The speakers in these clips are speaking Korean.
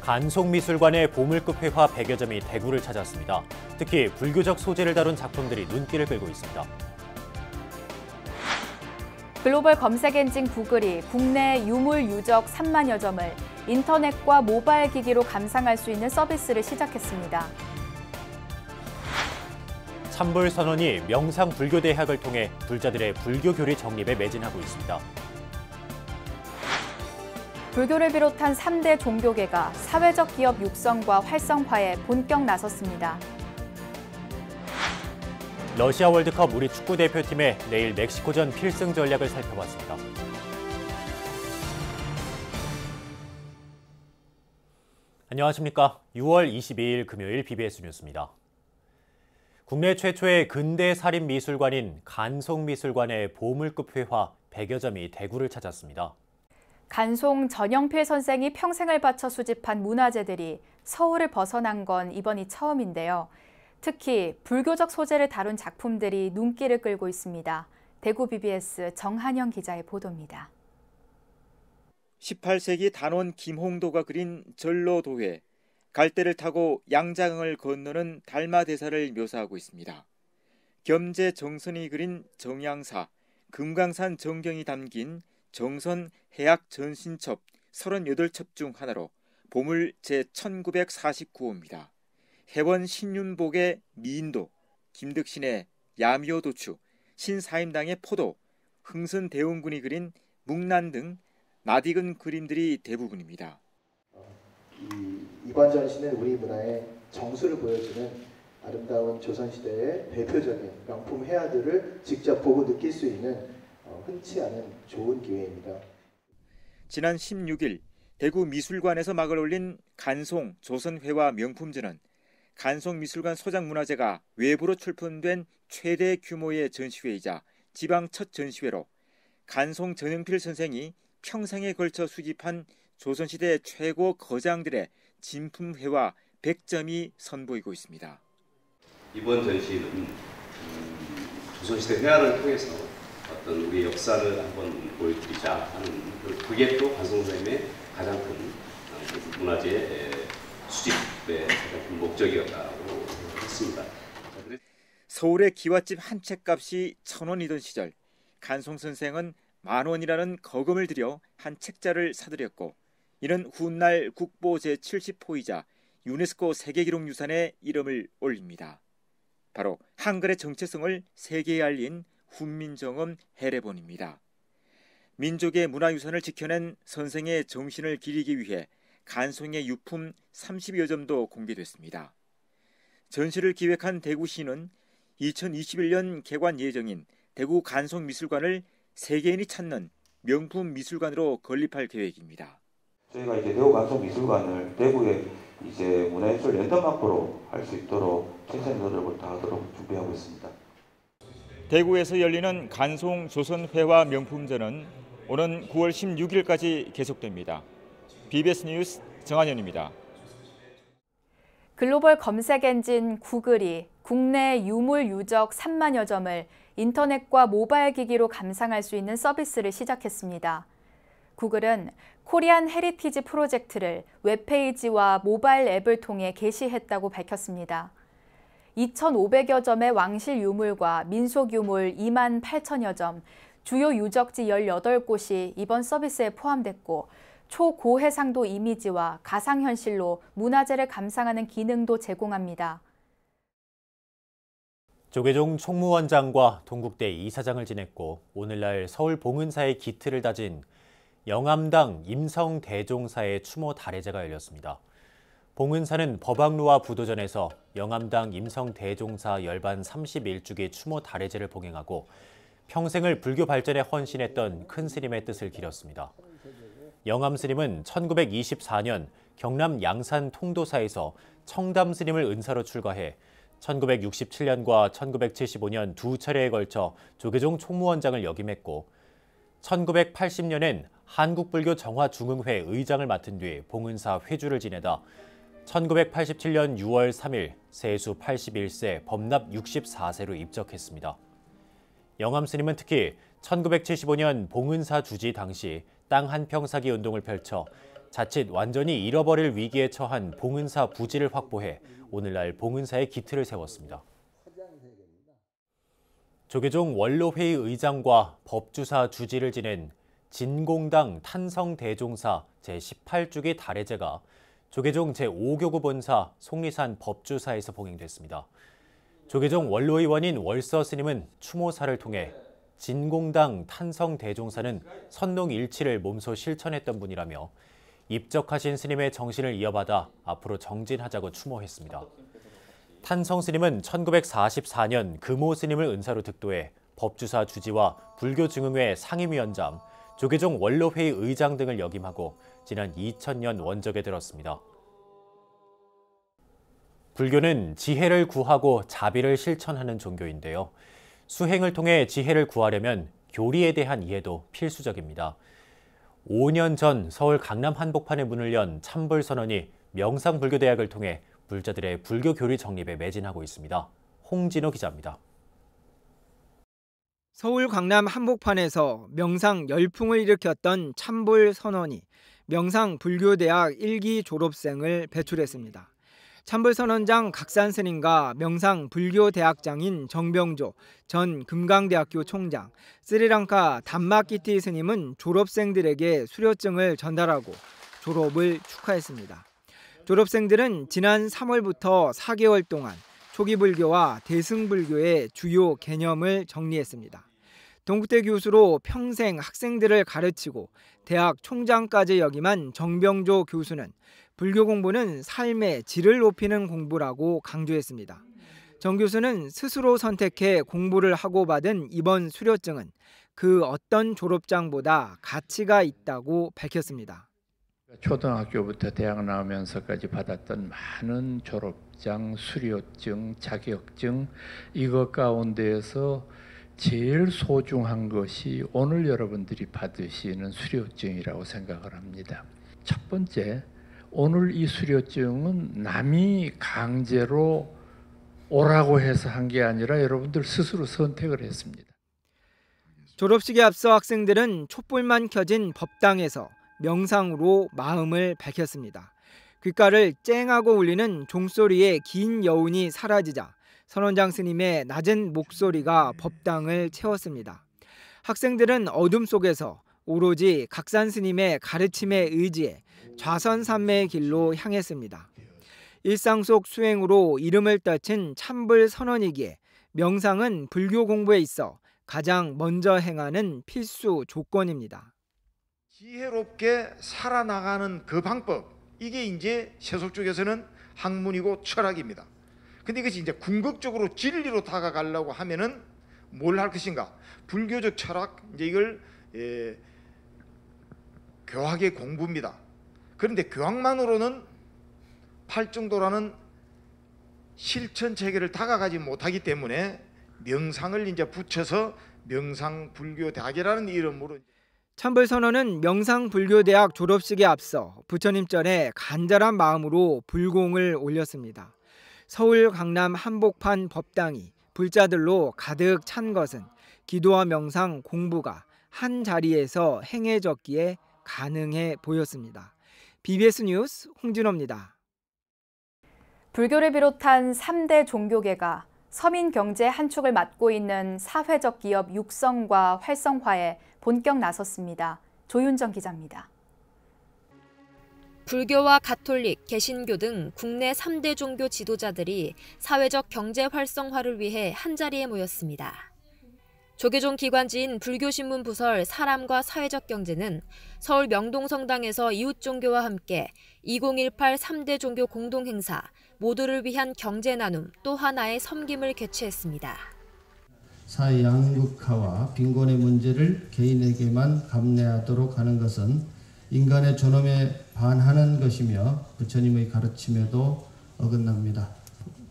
간송미술관의 보물급 회화 100여 점이 대구를 찾았습니다. 특히 불교적 소재를 다룬 작품들이 눈길을 끌고 있습니다. 글로벌 검색 엔진 구글이 국내 유물 유적 3만여 점을 인터넷과 모바일 기기로 감상할 수 있는 서비스를 시작했습니다. 참불선언이 명상불교대학을 통해 불자들의 불교 교리 정립에 매진하고 있습니다. 불교를 비롯한 3대 종교계가 사회적 기업 육성과 활성화에 본격 나섰습니다. 러시아 월드컵 우리 축구대표팀의 내일 멕시코전 필승 전략을 살펴봤습니다. 안녕하십니까. 6월 22일 금요일 BBS 뉴스입니다. 국내 최초의 근대 살인 미술관인 간송미술관의 보물급 회화 100여 점이 대구를 찾았습니다. 간송 전영필 선생이 평생을 바쳐 수집한 문화재들이 서울을 벗어난 건 이번이 처음인데요. 특히 불교적 소재를 다룬 작품들이 눈길을 끌고 있습니다. 대구 BBS 정한영 기자의 보도입니다. 18세기 단원 김홍도가 그린 전로도회, 갈대를 타고 양장을 건너는 달마대사를 묘사하고 있습니다. 겸재 정선이 그린 정양사, 금강산 정경이 담긴 정선 해악 전신첩 38첩 중 하나로 보물 제1949호입니다. 해원 신윤복의 미인도, 김득신의 야묘도추, 신사임당의 포도, 흥선대원군이 그린 묵난 등 낯익은 그림들이 대부분입니다. 이관 전시는 우리 문화의 정수를 보여주는 아름다운 조선시대의 대표적인 명품 회화들을 직접 보고 느낄 수 있는 흔치 않은 좋은 기회입니다. 지난 16일 대구 미술관에서 막을 올린 간송 조선회화 명품전은 간송미술관 소장문화재가 외부로 출품된 최대 규모의 전시회이자 지방 첫 전시회로 간송 전영필 선생이 평생에 걸쳐 수집한 조선시대 최고 거장들의 진품회화 100점이 선보이고 있습니다. 이번 전시는 조선시대 회화를 통해서 어떤 우리의 역사를 한번 보여드리자 하는 그게 또 간송 선생님의 가장 큰 문화재 수집의 가장 큰 목적이었다고 했습니다. 서울의 기와집 한 책값이 1,000원이던 시절 간송 선생은 10,000원이라는 거금을 들여 한 책자를 사들였고 이는 훗날 국보 제70호이자 유네스코 세계기록유산에 이름을 올립니다. 바로 한글의 정체성을 세계에 알린 훈민정음 해례본입니다. 민족의 문화유산을 지켜낸 선생의 정신을 기리기 위해 간송의 유품 30여 점도 공개됐습니다. 전시를 기획한 대구시는 2021년 개관 예정인 대구 간송미술관을 세계인이 찾는 명품 미술관으로 건립할 계획입니다. 저희가 이제 대구 간송미술관을 대구의 이제 문화예술 랜드마크로 할 수 있도록 최선의 노력을 다하도록 준비하고 있습니다. 대구에서 열리는 간송 조선회화 명품전은 오는 9월 16일까지 계속됩니다. BBS 뉴스 정한현입니다. 글로벌 검색 엔진 구글이 국내 유물 유적 3만여 점을 인터넷과 모바일 기기로 감상할 수 있는 서비스를 시작했습니다. 구글은 코리안 헤리티지 프로젝트를 웹페이지와 모바일 앱을 통해 개시했다고 밝혔습니다. 2,500여 점의 왕실 유물과 민속 유물 2만 8천여 점, 주요 유적지 18곳이 이번 서비스에 포함됐고 초고해상도 이미지와 가상현실로 문화재를 감상하는 기능도 제공합니다. 조계종 총무원장과 동국대 이사장을 지냈고 오늘날 서울 봉은사의 기틀을 다진 영암당 임성대종사의 추모 달해제가 열렸습니다. 봉은사는 법왕루와 부도전에서 영암당 임성대종사 열반 31주기 추모 달해제를 봉행하고 평생을 불교 발전에 헌신했던 큰 스님의 뜻을 기렸습니다. 영암 스님은 1924년 경남 양산 통도사에서 청담 스님을 은사로 출가해 1967년과 1975년 두 차례에 걸쳐 조계종 총무원장을 역임했고 1980년엔 한국불교 정화중흥회 의장을 맡은 뒤 봉은사 회주를 지내다 1987년 6월 3일 세수 81세 법납 64세로 입적했습니다. 영암 스님은 특히 1975년 봉은사 주지 당시 땅 한 평 사기 운동을 펼쳐 자칫 완전히 잃어버릴 위기에 처한 봉은사 부지를 확보해 오늘날 봉은사의 기틀을 세웠습니다. 조계종 원로회의 의장과 법주사 주지를 지낸 진공당 탄성대종사 제18주기 달해제가 조계종 제5교구 본사 속리산 법주사에서 봉행됐습니다. 조계종 원로의원인 월서 스님은 추모사를 통해 진공당 탄성대종사는 선농일치를 몸소 실천했던 분이라며 입적하신 스님의 정신을 이어받아 앞으로 정진하자고 추모했습니다. 탄성 스님은 1944년 금호 스님을 은사로 득도해 법주사 주지와 불교증흥회 상임위원장, 조계종 원로회의 의장 등을 역임하고 지난 2000년 원적에 들었습니다. 불교는 지혜를 구하고 자비를 실천하는 종교인데요. 수행을 통해 지혜를 구하려면 교리에 대한 이해도 필수적입니다. 5년 전 서울 강남 한복판에 문을 연 참불선언이 명상불교대학을 통해 불자들의 불교 교리 정립에 매진하고 있습니다. 홍진호 기자입니다. 서울 강남 한복판에서 명상 열풍을 일으켰던 참불선언이 명상불교대학 1기 졸업생을 배출했습니다. 참불선언장 각산 스님과 명상불교대학장인 정병조 전 금강대학교 총장, 스리랑카 담마키티 스님은 졸업생들에게 수료증을 전달하고 졸업을 축하했습니다. 졸업생들은 지난 3월부터 4개월 동안 초기불교와 대승불교의 주요 개념을 정리했습니다. 동국대 교수로 평생 학생들을 가르치고 대학 총장까지 역임한 정병조 교수는 불교 공부는 삶의 질을 높이는 공부라고 강조했습니다. 정 교수는 스스로 선택해 공부를 하고 받은 이번 수료증은 그 어떤 졸업장보다 가치가 있다고 밝혔습니다. 초등학교부터 대학 나오면서까지 받았던 많은 졸업장, 수료증, 자격증 이것 가운데에서 제일 소중한 것이 오늘 여러분들이 받으시는 수료증이라고 생각을 합니다. 첫 번째, 오늘 이 수료증은 남이 강제로 오라고 해서 한 게 아니라 여러분들 스스로 선택을 했습니다. 졸업식에 앞서 학생들은 촛불만 켜진 법당에서 명상으로 마음을 밝혔습니다. 귓가를 쨍하고 울리는 종소리에 긴 여운이 사라지자 선원장 스님의 낮은 목소리가 법당을 채웠습니다. 학생들은 어둠 속에서 오로지 각산 스님의 가르침에 의지해 좌선삼매의 길로 향했습니다. 일상 속 수행으로 이름을 떨친 참불 선언이기에 명상은 불교 공부에 있어 가장 먼저 행하는 필수 조건입니다. 지혜롭게 살아나가는 그 방법, 이게 이제 세속 쪽에서는 학문이고 철학입니다. 근데 이것이 이제 궁극적으로 진리로 다가가려고 하면은 뭘 할 것인가? 불교적 철학, 이제 이걸 교학의 공부입니다. 그런데 교학만으로는 팔정도라는 실천 체계를 다가가지 못하기 때문에 명상을 이제 붙여서 명상불교대학이라는 이름으로. 참불선언은 명상불교대학 졸업식에 앞서 부처님전에 간절한 마음으로 불공을 올렸습니다. 서울 강남 한복판 법당이 불자들로 가득 찬 것은 기도와 명상 공부가 한 자리에서 행해졌기에 가능해 보였습니다. BBS 뉴스 홍진호입니다. 불교를 비롯한 3대 종교계가 서민 경제 한 축을 맡고 있는 사회적 기업 육성과 활성화에 본격 나섰습니다. 조윤정 기자입니다. 불교와 가톨릭, 개신교 등 국내 3대 종교 지도자들이 사회적 경제 활성화를 위해 한자리에 모였습니다. 조계종 기관지인 불교신문 부설 사람과 사회적 경제는 서울 명동성당에서 이웃종교와 함께 2018 3대 종교 공동행사 모두를 위한 경제 나눔 또 하나의 섬김을 개최했습니다. 사회 양극화와 빈곤의 문제를 개인에게만 감내하도록 하는 것은 인간의 존엄에 반하는 것이며 부처님의 가르침에도 어긋납니다.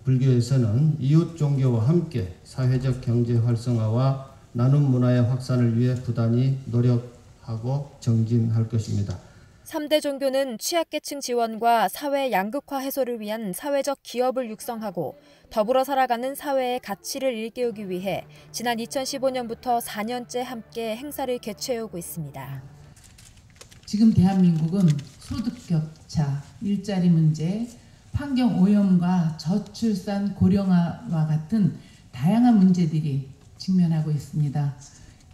불교에서는 이웃 종교와 함께 사회적 경제 활성화와 나눔 문화의 확산을 위해 부단히 노력하고 정진할 것입니다. 3대 종교는 취약계층 지원과 사회 양극화 해소를 위한 사회적 기업을 육성하고 더불어 살아가는 사회의 가치를 일깨우기 위해 지난 2015년부터 4년째 함께 행사를 개최해오고 있습니다. 지금 대한민국은 소득 격차, 일자리 문제, 환경 오염과 저출산 고령화와 같은 다양한 문제들이 직면하고 있습니다.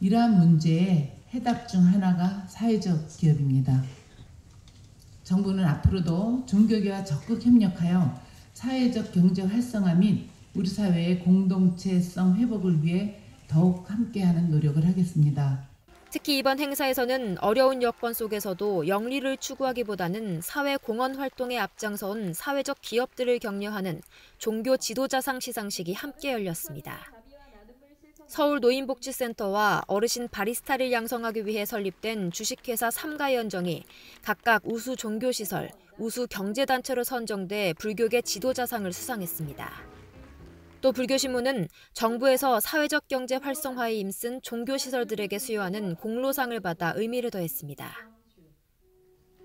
이러한 문제의 해답 중 하나가 사회적 기업입니다. 정부는 앞으로도 종교계와 적극 협력하여 사회적 경제 활성화 및 우리 사회의 공동체성 회복을 위해 더욱 함께하는 노력을 하겠습니다. 특히 이번 행사에서는 어려운 여건 속에서도 영리를 추구하기보다는 사회 공헌 활동에 앞장서온 사회적 기업들을 격려하는 종교 지도자상 시상식이 함께 열렸습니다. 서울 노인복지센터와 어르신 바리스타를 양성하기 위해 설립된 주식회사 삼가연정이 각각 우수 종교시설, 우수 경제단체로 선정돼 불교계 지도자상을 수상했습니다. 또 불교신문은 정부에서 사회적 경제 활성화에 힘쓴 종교시설들에게 수여하는 공로상을 받아 의미를 더했습니다.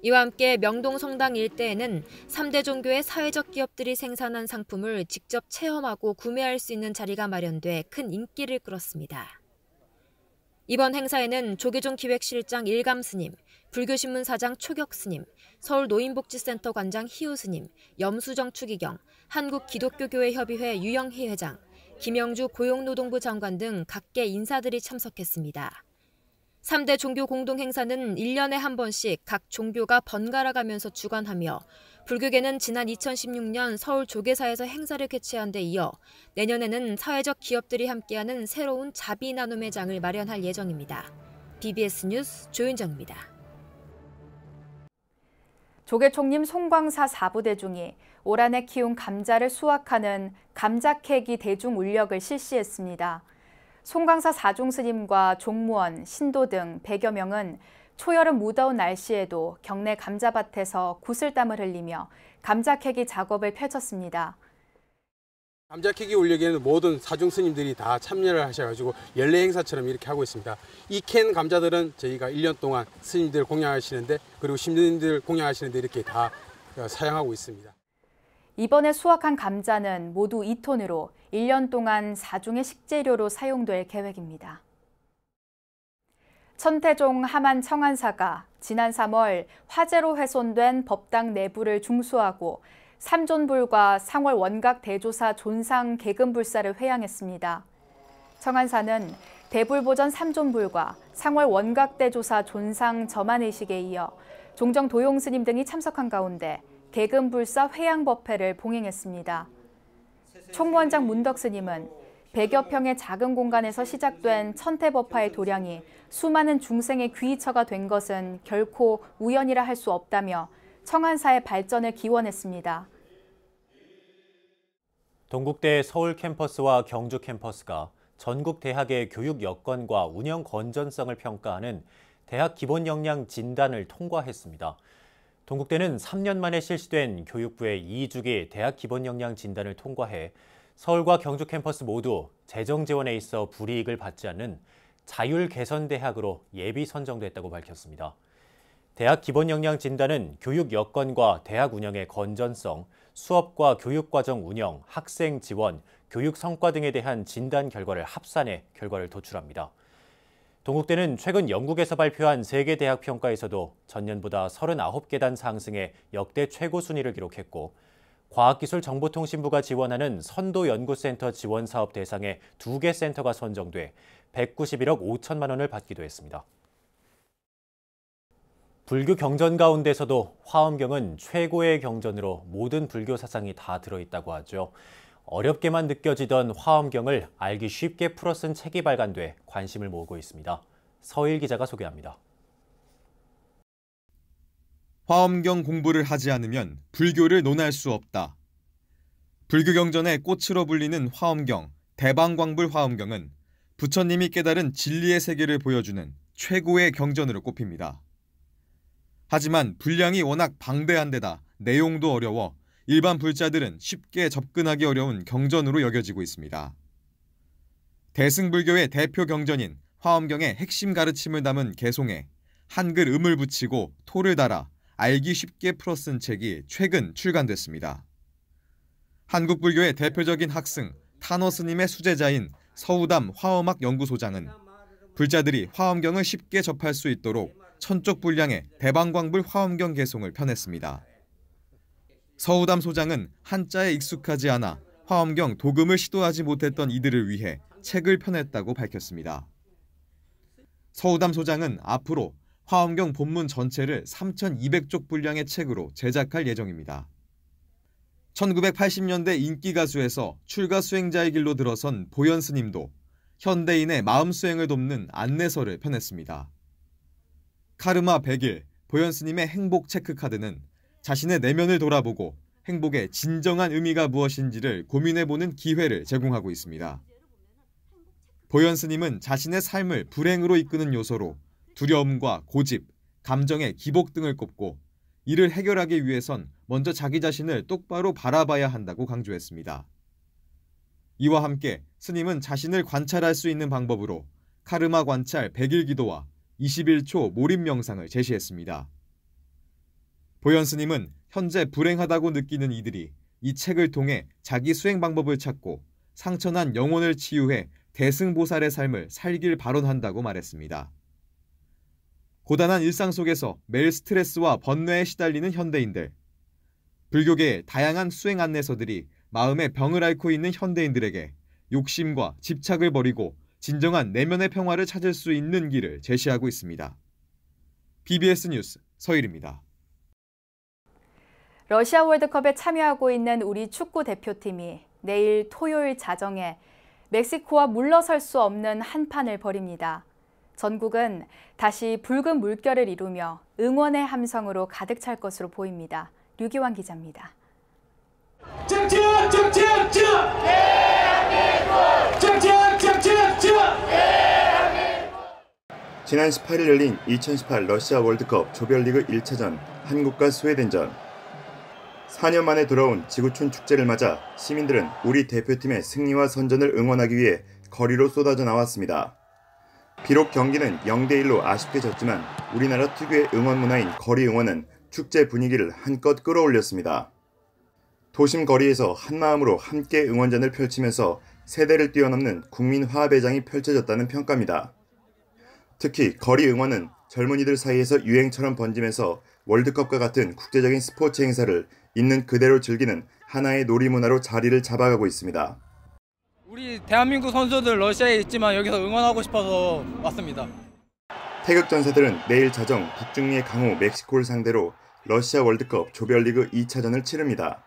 이와 함께 명동 성당 일대에는 3대 종교의 사회적 기업들이 생산한 상품을 직접 체험하고 구매할 수 있는 자리가 마련돼 큰 인기를 끌었습니다. 이번 행사에는 조계종 기획실장 일감스님, 불교신문 사장 초격스님, 서울노인복지센터 관장 희우스님, 염수정 추기경, 한국기독교교회협의회 유영희 회장, 김영주 고용노동부 장관 등 각계 인사들이 참석했습니다. 3대 종교 공동행사는 1년에 한 번씩 각 종교가 번갈아 가면서 주관하며 불교계는 지난 2016년 서울 조계사에서 행사를 개최한 데 이어 내년에는 사회적 기업들이 함께하는 새로운 자비 나눔의 장을 마련할 예정입니다. BBS 뉴스 조윤정입니다. 조계총림 송광사 4부 대중이 올 한해 키운 감자를 수확하는 감자 캐기 대중 울력을 실시했습니다. 송광사 사중 스님과 종무원, 신도 등 100여 명은 초여름 무더운 날씨에도 경내 감자밭에서 구슬땀을 흘리며 감자 캐기 작업을 펼쳤습니다. 감자 캐기 울력에는 모든 사중 스님들이 다 참여를 하셔가지고 연례 행사처럼 이렇게 하고 있습니다. 이 캔 감자들은 저희가 1년 동안 스님들 공양하시는데 그리고 신도님들 공양하시는데 이렇게 다 사용하고 있습니다. 이번에 수확한 감자는 모두 2톤으로 1년 동안 사중의 식재료로 사용될 계획입니다. 천태종 하만 청안사가 지난 3월 화재로 훼손된 법당 내부를 중수하고 삼존불과 상월 원각 대조사 존상 계급불사를 회양했습니다. 청안사는 대불보전 삼존불과 상월 원각 대조사 존상 점안의식에 이어 종정 도용스님 등이 참석한 가운데 계급불사 회양법회를 봉행했습니다. 총무원장 문덕스님은 100여 평의 작은 공간에서 시작된 천태법화의 도량이 수많은 중생의 귀처가 된 것은 결코 우연이라 할 수 없다며 청안사의 발전을 기원했습니다. 동국대 서울 캠퍼스와 경주 캠퍼스가 전국 대학의 교육 여건과 운영 건전성을 평가하는 대학 기본 역량 진단을 통과했습니다. 동국대는 3년 만에 실시된 교육부의 2주기 대학 기본 역량 진단을 통과해 서울과 경주 캠퍼스 모두 재정 지원에 있어 불이익을 받지 않는 자율 개선 대학으로 예비 선정됐다고 밝혔습니다. 대학 기본 역량 진단은 교육 여건과 대학 운영의 건전성, 수업과 교육과정 운영, 학생 지원, 교육 성과 등에 대한 진단 결과를 합산해 결과를 도출합니다. 동국대는 최근 영국에서 발표한 세계 대학 평가에서도 전년보다 39계단 상승해 역대 최고 순위를 기록했고 과학기술정보통신부가 지원하는 선도연구센터 지원사업 대상에 2개 센터가 선정돼 191억 5천만 원을 받기도 했습니다. 불교 경전 가운데서도 화엄경은 최고의 경전으로 모든 불교 사상이 다 들어있다고 하죠. 어렵게만 느껴지던 화엄경을 알기 쉽게 풀어 쓴 책이 발간돼 관심을 모으고 있습니다. 서일 기자가 소개합니다. 화엄경 공부를 하지 않으면 불교를 논할 수 없다. 불교 경전의 꽃으로 불리는 화엄경, 대방광불 화엄경은 부처님이 깨달은 진리의 세계를 보여주는 최고의 경전으로 꼽힙니다. 하지만 분량이 워낙 방대한 데다 내용도 어려워 일반 불자들은 쉽게 접근하기 어려운 경전으로 여겨지고 있습니다. 대승불교의 대표 경전인 화엄경의 핵심 가르침을 담은 개송에 한글 음을 붙이고 토를 달아 알기 쉽게 풀어 쓴 책이 최근 출간됐습니다. 한국 불교의 대표적인 학승 탄어 스님의 수제자인 서우담 화엄학 연구소장은 불자들이 화엄경을 쉽게 접할 수 있도록 1000쪽 분량의 대방광불 화엄경 개송을 펴냈습니다. 서우담 소장은 한자에 익숙하지 않아 화엄경 도금을 시도하지 못했던 이들을 위해 책을 펴냈다고 밝혔습니다. 서우담 소장은 앞으로 화엄경 본문 전체를 3200쪽 분량의 책으로 제작할 예정입니다. 1980년대 인기 가수에서 출가 수행자의 길로 들어선 보현 스님도 현대인의 마음 수행을 돕는 안내서를 펴냈습니다. 카르마 100일, 보현 스님의 행복 체크카드는 자신의 내면을 돌아보고 행복의 진정한 의미가 무엇인지를 고민해보는 기회를 제공하고 있습니다. 보현 스님은 자신의 삶을 불행으로 이끄는 요소로 두려움과 고집, 감정의 기복 등을 꼽고 이를 해결하기 위해선 먼저 자기 자신을 똑바로 바라봐야 한다고 강조했습니다. 이와 함께 스님은 자신을 관찰할 수 있는 방법으로 카르마 관찰 100일 기도와 21초 몰입 명상을 제시했습니다. 보현 스님은 현재 불행하다고 느끼는 이들이 이 책을 통해 자기 수행 방법을 찾고 상처난 영혼을 치유해 대승보살의 삶을 살길 발언한다고 말했습니다. 고단한 일상 속에서 매일 스트레스와 번뇌에 시달리는 현대인들. 불교계의 다양한 수행 안내서들이 마음의 병을 앓고 있는 현대인들에게 욕심과 집착을 버리고 진정한 내면의 평화를 찾을 수 있는 길을 제시하고 있습니다. BBS 뉴스 서일입니다. 러시아 월드컵에 참여하고 있는 우리 축구 대표팀이 내일 토요일 자정에 멕시코와 물러설 수 없는 한판을 벌입니다. 전국은 다시 붉은 물결을 이루며 응원의 함성으로 가득 찰 것으로 보입니다. 류기환 기자입니다. 지난 18일 열린 2018 러시아 월드컵 조별리그 1차전 한국과 스웨덴전. 4년 만에 돌아온 지구촌 축제를 맞아 시민들은 우리 대표팀의 승리와 선전을 응원하기 위해 거리로 쏟아져 나왔습니다. 비록 경기는 0대1로 아쉽게 졌지만 우리나라 특유의 응원 문화인 거리 응원은 축제 분위기를 한껏 끌어올렸습니다. 도심 거리에서 한마음으로 함께 응원전을 펼치면서 세대를 뛰어넘는 국민 화합의 장이 펼쳐졌다는 평가입니다. 특히 거리 응원은 젊은이들 사이에서 유행처럼 번지면서 월드컵과 같은 국제적인 스포츠 행사를 있는 그대로 즐기는 하나의 놀이문화로 자리를 잡아가고 있습니다. 우리 대한민국 선수들 러시아에 있지만 여기서 응원하고 싶어서 왔습니다. 태극전사들은 내일 자정 북중미의 강호 멕시코를 상대로 러시아 월드컵 조별리그 2차전을 치릅니다.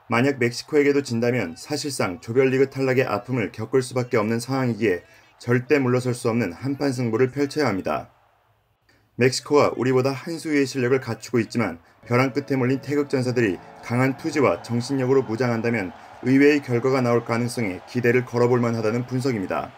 만약 멕시코에게도 진다면 사실상 조별리그 탈락의 아픔을 겪을 수밖에 없는 상황이기에 절대 물러설 수 없는 한판 승부를 펼쳐야 합니다. 멕시코가 우리보다 한 수 위의 실력을 갖추고 있지만 벼랑 끝에 몰린 태극전사들이 강한 투지와 정신력으로 무장한다면 의외의 결과가 나올 가능성에 기대를 걸어볼 만하다는 분석입니다.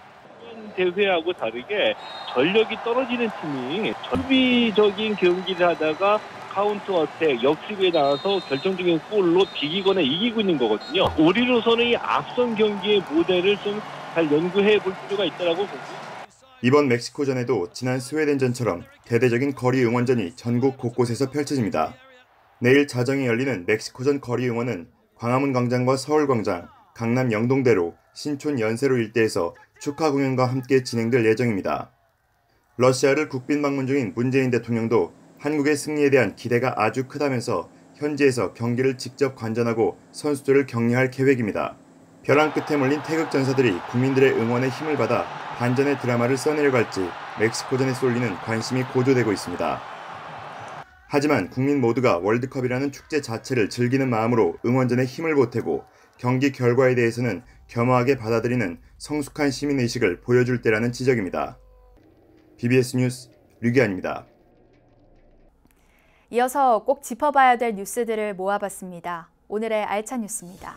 대회하고 다르게 전력이 떨어지는 팀이 수비적인 경기를 하다가 카운터 어택, 역습에 나와서 결정적인 골로 비기거나 이기고 있는 거거든요. 우리로서는 이 앞선 경기의 모델을 좀 잘 연구해 볼 필요가 있다고 보고. 이번 멕시코전에도 지난 스웨덴전처럼 대대적인 거리 응원전이 전국 곳곳에서 펼쳐집니다. 내일 자정에 열리는 멕시코전 거리 응원은 광화문 광장과 서울광장, 강남 영동대로, 신촌 연세로 일대에서 축하 공연과 함께 진행될 예정입니다. 러시아를 국빈 방문 중인 문재인 대통령도 한국의 승리에 대한 기대가 아주 크다면서 현지에서 경기를 직접 관전하고 선수들을 격려할 계획입니다. 벼랑 끝에 몰린 태극전사들이 국민들의 응원에 힘을 받아 반전의 드라마를 써내려갈지 멕시코전에 쏠리는 관심이 고조되고 있습니다. 하지만 국민 모두가 월드컵이라는 축제 자체를 즐기는 마음으로 응원전에 힘을 보태고 경기 결과에 대해서는 겸허하게 받아들이는 성숙한 시민의식을 보여줄 때라는 지적입니다. BBS 뉴스 류기환입니다. 이어서 꼭 짚어봐야 될 뉴스들을 모아봤습니다. 오늘의 알찬 뉴스입니다.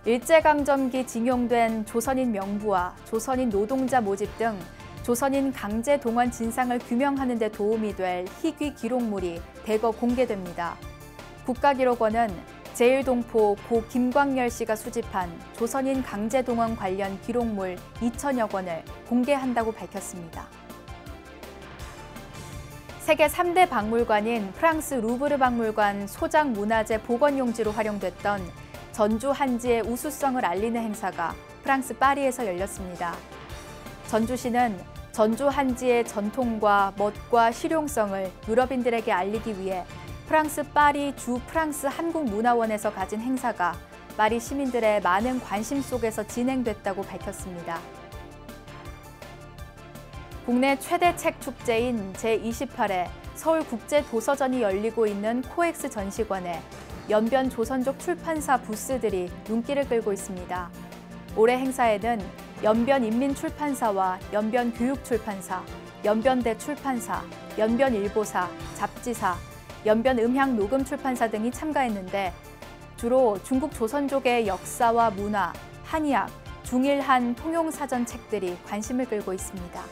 일제강점기 징용된 조선인 명부와 조선인 노동자 모집 등 조선인 강제 동원 진상을 규명하는 데 도움이 될 희귀 기록물이 대거 공개됩니다. 국가기록원은 제1동포 고 김광열 씨가 수집한 조선인 강제 동원 관련 기록물 2,000여 권을 공개한다고 밝혔습니다. 세계 3대 박물관인 프랑스 루브르 박물관 소장 문화재 복원용지로 활용됐던 전주 한지의 우수성을 알리는 행사가 프랑스 파리에서 열렸습니다. 전주시는 전주 한지의 전통과 멋과 실용성을 유럽인들에게 알리기 위해 프랑스 파리 주 프랑스 한국문화원에서 가진 행사가 파리 시민들의 많은 관심 속에서 진행됐다고 밝혔습니다. 국내 최대 책 축제인 제28회 서울국제도서전이 열리고 있는 코엑스 전시관에 연변 조선족 출판사 부스들이 눈길을 끌고 있습니다. 올해 행사에는 연변인민출판사와 연변교육출판사, 연변대출판사, 연변일보사, 잡지사, 연변음향녹음출판사 등이 참가했는데 주로 중국 조선족의 역사와 문화, 한의학, 중일한 통용사전 책들이 관심을 끌고 있습니다.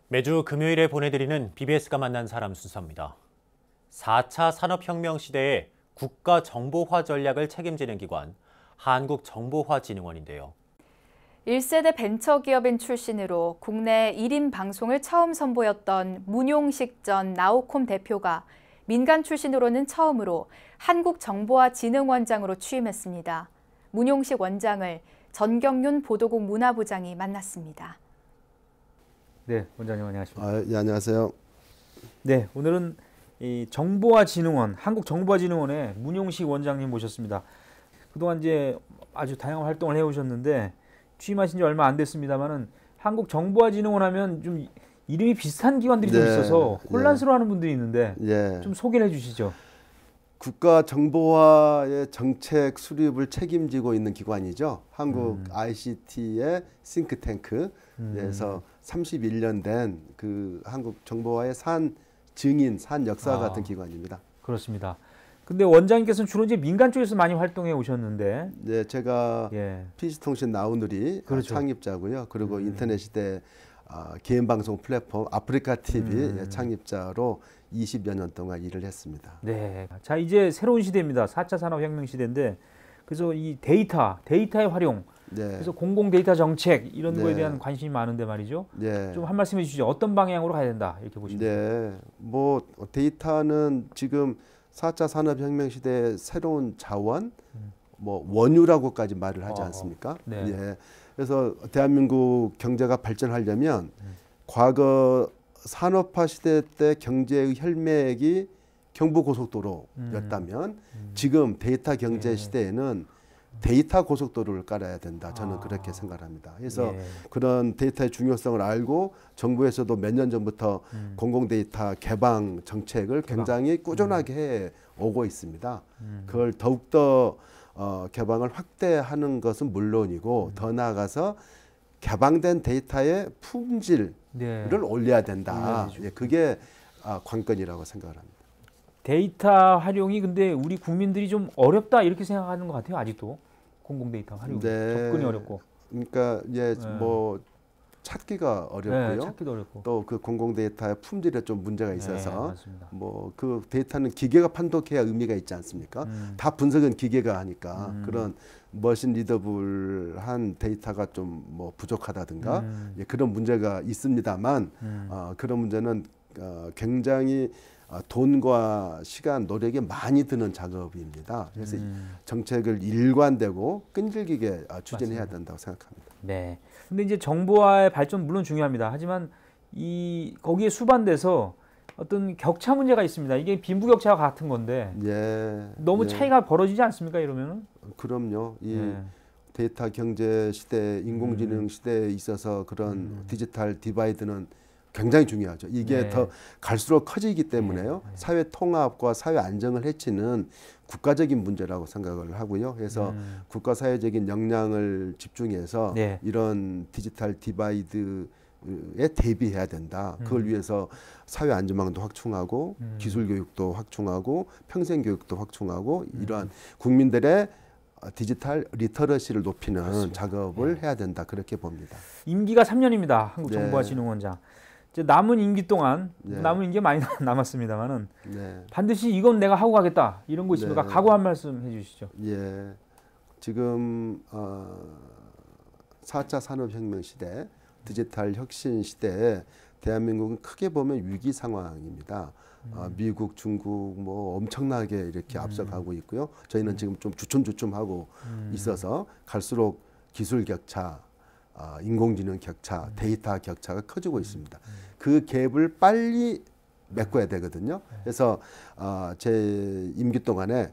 매주 금요일에 보내드리는 BBS가 만난 사람 순서입니다. 4차 산업혁명 시대에 국가 정보화 전략을 책임지는 기관, 한국정보화진흥원인데요. 1세대 벤처기업인 출신으로 국내 1인 방송을 처음 선보였던 문용식 전 나우콤 대표가 민간 출신으로는 처음으로 한국정보화진흥원장으로 취임했습니다. 문용식 원장을 전경윤 보도국 문화부장이 만났습니다. 네, 원장님 안녕하십니까? 예, 안녕하세요. 네, 오늘은 이 정보화진흥원, 한국정보화진흥원의 문용식 원장님 모셨습니다. 그동안 이제 아주 다양한 활동을 해오셨는데 취임하신 지 얼마 안 됐습니다만은 한국정보화진흥원 하면 좀 이름이 비슷한 기관들이 좀 있어서 혼란스러워하는 분들이 있는데 좀 소개를 해주시죠. 국가 정보화의 정책 수립을 책임지고 있는 기관이죠. 한국 ICT의 싱크탱크에서 31년 된 그 한국 정보화의 산 증인, 산 역사 같은 기관입니다. 그렇습니다. 근데 원장님께서는 주로 이제 민간 쪽에서 많이 활동해 오셨는데, 네, 제가 PC통신 나우누리 창립자고요. 그리고 인터넷 시대 개인 방송 플랫폼 아프리카 TV 창립자로 20여 년 동안 일을 했습니다. 네, 자 이제 새로운 시대입니다. 4차 산업혁명 시대인데, 그래서 이 데이터의 활용, 그래서 공공 데이터 정책 이런 거에 대한 관심이 많은데 말이죠. 좀 한 말씀 해주시죠. 어떤 방향으로 가야 된다 이렇게 보십니까? 네, 뭐 데이터는 지금 4차 산업혁명 시대의 새로운 자원, 뭐 원유라고까지 말을 하지 않습니까? 예. 그래서 대한민국 경제가 발전하려면 과거 산업화 시대 때 경제의 혈맥이 경부고속도로였다면 지금 데이터 경제 시대에는 데이터 고속도로를 깔아야 된다. 저는 그렇게 생각합니다. 그래서 그런 데이터의 중요성을 알고 정부에서도 몇 년 전부터 공공 데이터 개방 정책을 굉장히 꾸준하게 해 오고 있습니다. 그걸 더욱더 개방을 확대하는 것은 물론이고 더 나아가서 개방된 데이터의 품질을 올려야 된다. 그게 관건이라고 생각을 합니다. 데이터 활용이 근데 우리 국민들이 좀 어렵다 이렇게 생각하는 것 같아요. 아직도 공공 데이터 활용 접근이 어렵고. 그러니까 뭐 찾기가 어렵고요. 찾기도 어렵고. 또 그 공공 데이터의 품질에 좀 문제가 있어서 뭐 그 데이터는 기계가 판독해야 의미가 있지 않습니까? 다 분석은 기계가 하니까 그런 머신 리더블한 데이터가 좀 뭐 부족하다든가 그런 문제가 있습니다만 그런 문제는 굉장히 돈과 시간, 노력이 많이 드는 작업입니다. 그래서 정책을 일관되고 끈질기게 추진해야 된다고 생각합니다. 네. 근데 이제 정보화의 발전 물론 중요합니다. 하지만 거기에 수반돼서 어떤 격차 문제가 있습니다. 이게 빈부격차와 같은 건데 너무 차이가 벌어지지 않습니까? 이러면은? 그럼요. 데이터 경제 시대, 인공지능 시대에 있어서 그런 디지털 디바이드는 굉장히 중요하죠. 이게 더 갈수록 커지기 때문에요. 사회 통합과 사회 안정을 해치는 국가적인 문제라고 생각을 하고요. 그래서 국가 사회적인 역량을 집중해서 이런 디지털 디바이드에 대비해야 된다. 그걸 위해서 사회 안전망도 확충하고 기술 교육도 확충하고 평생 교육도 확충하고 이러한 국민들의 디지털 리터러시를 높이는 작업을 해야 된다. 그렇게 봅니다. 임기가 3년입니다. 한국정보화진흥원장. 남은 임기 동안 남은 임기 많이 남았습니다만은 반드시 이건 내가 하고 가겠다 이런 거 있습니까? 각오 한 말씀 해주시죠. 예, 지금 4차 산업혁명 시대, 디지털 혁신 시대에 대한민국은 크게 보면 위기 상황입니다. 미국, 중국 뭐 엄청나게 이렇게 앞서가고 있고요. 저희는 지금 좀 주춤주춤하고 있어서 갈수록 기술 격차, 인공지능 격차, 데이터 격차가 커지고 있습니다. 그 갭을 빨리 메꿔야 되거든요. 그래서 제 임기 동안에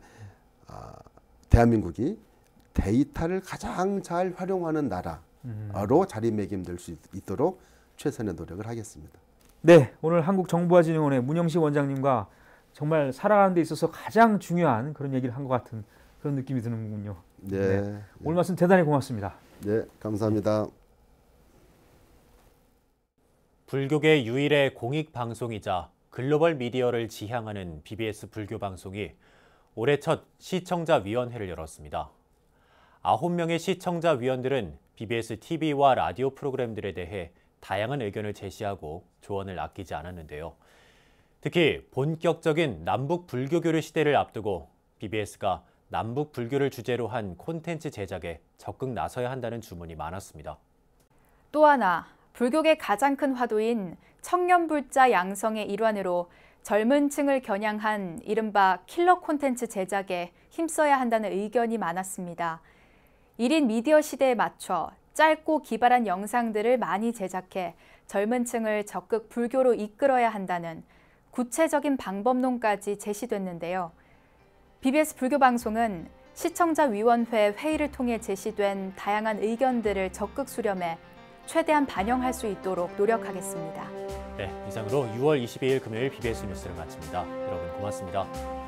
대한민국이 데이터를 가장 잘 활용하는 나라로 자리매김될 수 있도록 최선의 노력을 하겠습니다. 네, 오늘 한국정보화진흥원의 문영식 원장님과 정말 살아가는 데 있어서 가장 중요한 그런 얘기를 한 것 같은 그런 느낌이 드는군요. 네. 오늘 말씀 대단히 고맙습니다. 네, 감사합니다. 불교계 유일의 공익 방송이자 글로벌 미디어를 지향하는 BBS 불교 방송이 올해 첫 시청자위원회를 열었습니다. 9명의 시청자위원들은 BBS TV와 라디오 프로그램들에 대해 다양한 의견을 제시하고 조언을 아끼지 않았는데요. 특히 본격적인 남북 불교교류 시대를 앞두고 BBS가 남북 불교를 주제로 한 콘텐츠 제작에 적극 나서야 한다는 주문이 많았습니다. 또 하나, 불교계 가장 큰 화두인 청년불자 양성의 일환으로 젊은 층을 겨냥한 이른바 킬러 콘텐츠 제작에 힘써야 한다는 의견이 많았습니다. 1인 미디어 시대에 맞춰 짧고 기발한 영상들을 많이 제작해 젊은 층을 적극 불교로 이끌어야 한다는 구체적인 방법론까지 제시됐는데요. BBS 불교방송은 시청자위원회 회의를 통해 제시된 다양한 의견들을 적극 수렴해 최대한 반영할 수 있도록 노력하겠습니다. 네, 이상으로 6월 22일 금요일 BBS 뉴스를 마칩니다. 여러분 고맙습니다.